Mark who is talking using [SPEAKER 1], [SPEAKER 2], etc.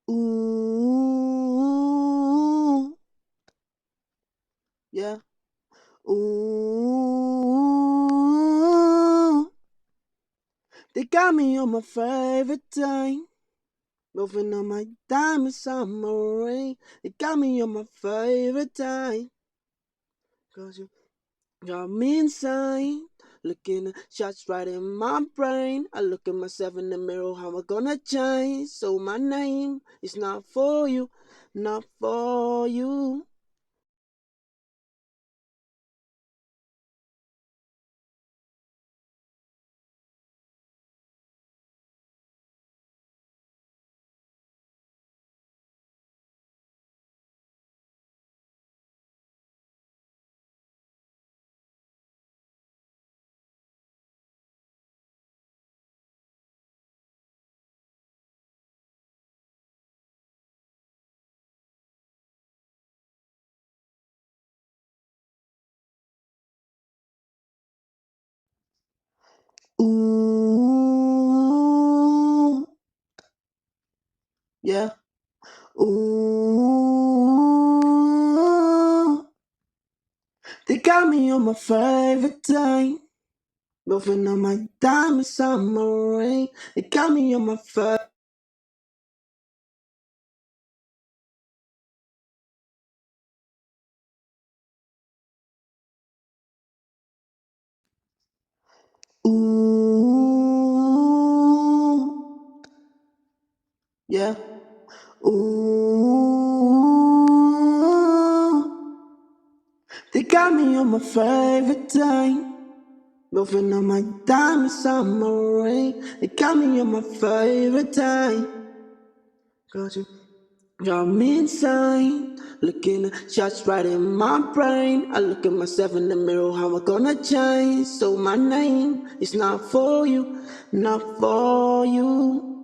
[SPEAKER 1] Ooh, yeah. Ooh, they got me on my favorite time. Moving on my diamond summer ring. They got me on my favorite time. Cause you got me insane. Looking at shots right in my brain. I look at myself in the mirror, how am I gonna change? So my name is not for you, not for you. Ooh, yeah. Ooh, they got me on my favorite time. Moving on my diamond summer ring. They got me on my favorite. Ooh, yeah. Ooh, they got me on my favorite time. Moving on my diamond summer ring. They got me on my favorite time. Got you. Got me insane. Looking at shots right in my brain. I look at myself in the mirror, how am I gonna change? So my name is not for you, not for you.